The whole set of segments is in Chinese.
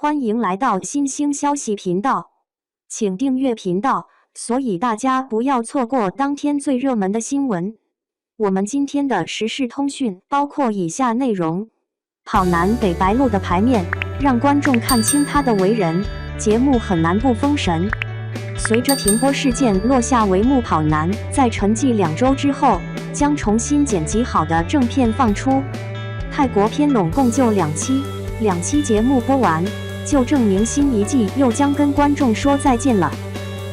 欢迎来到新兴消息频道，请订阅频道，所以大家不要错过当天最热门的新闻。我们今天的时事通讯包括以下内容：跑男给白鹿的牌面，让观众看清他的为人，节目很难不封神。随着停播事件落下帷幕，跑男在沉寂2周之后，将重新剪辑好的正片放出。泰国片拢共就2期节目播完，就证明新一季又将跟观众说再见了。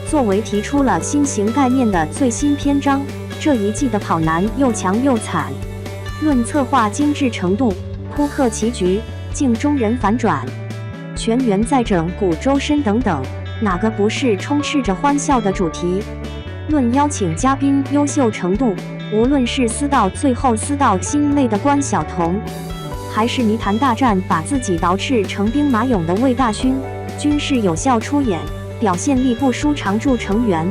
作为提出了新型概念的最新篇章，这一季的跑男又强又惨。论策划精致程度，扑克棋局，镜中人反转，全员在整蛊周深等等，哪个不是充斥着欢笑的主题？论邀请嘉宾优秀程度，无论是撕到最后撕到心累的关晓彤，还是泥潭大战把自己捯饬成兵马俑的魏大勋，均是有效出演，表现力不输常驻成员。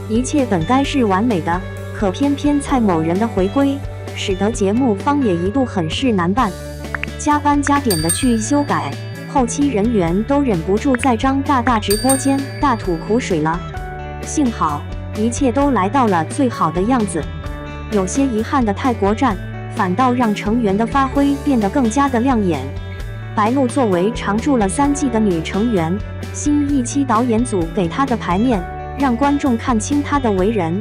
一切本该是完美的，可偏偏蔡某人的回归，使得节目方也一度很是难办，加班加点的去修改，后期人员都忍不住在张大大直播间大吐苦水了。幸好一切都来到了最好的样子。有些遗憾的泰国站，反倒让成员的发挥变得更加的亮眼。白鹿作为常驻了3季的女成员，新一期导演组给她的牌面，让观众看清她的为人。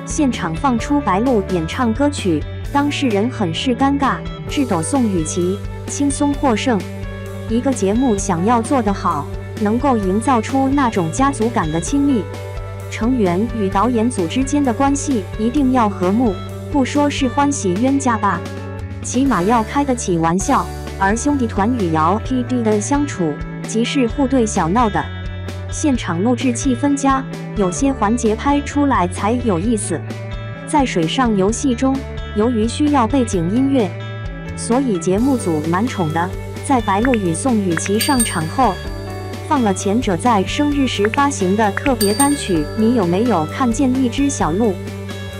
现场放出白鹿演唱歌曲，当事人很是尴尬，智斗宋雨琦轻松获胜。一个节目想要做得好，能够营造出那种家族感的亲密，成员与导演组之间的关系一定要和睦，不说是欢喜冤家吧，起码要开得起玩笑。而兄弟团与姚 PD 的相处，即是互对小闹的。现场录制气氛佳，有些环节拍出来才有意思。在水上游戏中，由于需要背景音乐，所以节目组蛮宠的，在白鹿与宋雨琦上场后，放了前者在生日时发行的特别单曲《你有没有看见一只小鹿》，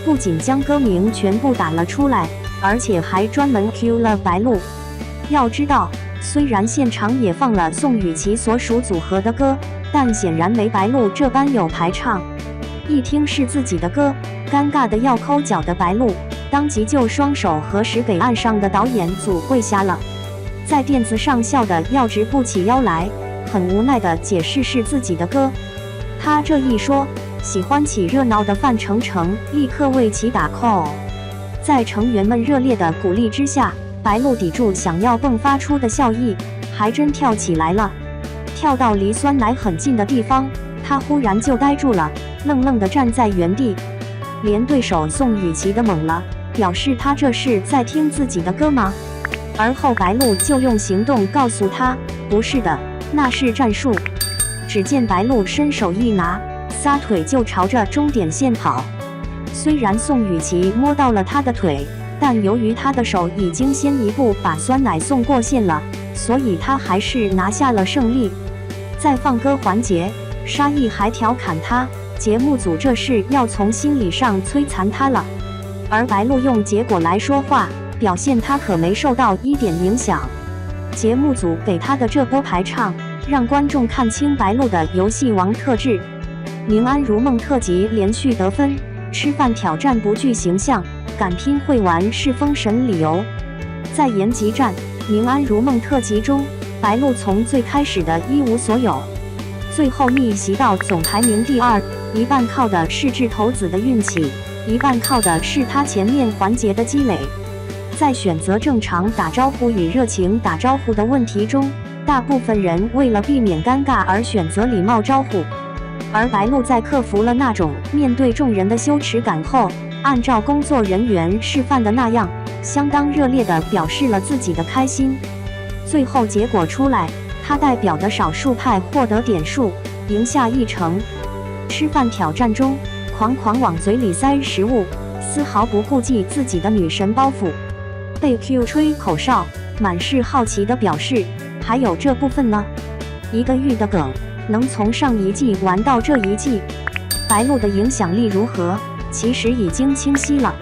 不仅将歌名全部打了出来，而且还专门 cue 了白鹿。要知道，虽然现场也放了宋雨琦所属组合的歌，但显然没白鹿这般有排场。一听是自己的歌，尴尬的要抠脚的白鹿，当即就双手合十给岸上的导演组跪下了，在垫子上笑得要直不起腰来，很无奈的解释是自己的歌。他这一说，喜欢起热闹的范丞丞立刻为其打 call。 在成员们热烈的鼓励之下，白鹿抵住想要迸发出的笑意，还真跳起来了。跳到离酸奶很近的地方，他忽然就呆住了，愣愣地站在原地，连对手宋雨琦的懵了，表示他这是在听自己的歌吗？而后白鹿就用行动告诉他，不是的，那是战术。只见白鹿伸手一拿，撒腿就朝着终点线跑。虽然宋雨琦摸到了他的腿，但由于他的手已经先一步把酸奶送过线了，所以他还是拿下了胜利。在放歌环节，沙溢还调侃他，节目组这是要从心理上摧残他了。而白鹿用结果来说话，表现他可没受到一点影响。节目组给他的这波排唱，让观众看清白鹿的游戏王特质。宁安如梦特辑连续得分，吃饭挑战不具形象，敢拼会玩是封神理由。在延吉战宁安如梦特辑中，白鹿从最开始的一无所有，最后逆袭到总排名第2，一半靠的是掷骰子的运气，一半靠的是他前面环节的积累。在选择正常打招呼与热情打招呼的问题中，大部分人为了避免尴尬而选择礼貌招呼，而白鹿在克服了那种面对众人的羞耻感后，按照工作人员示范的那样，相当热烈地表示了自己的开心。最后结果出来，他代表的少数派获得点数，赢下1城。吃饭挑战中，狂往嘴里塞食物，丝毫不顾忌自己的女神包袱，被 Q 吹口哨，满是好奇地表示，还有这部分呢？一个玉的梗，能从上一季玩到这一季，白鹿的影响力如何，其实已经清晰了。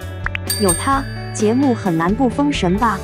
有他，节目很难不封神吧。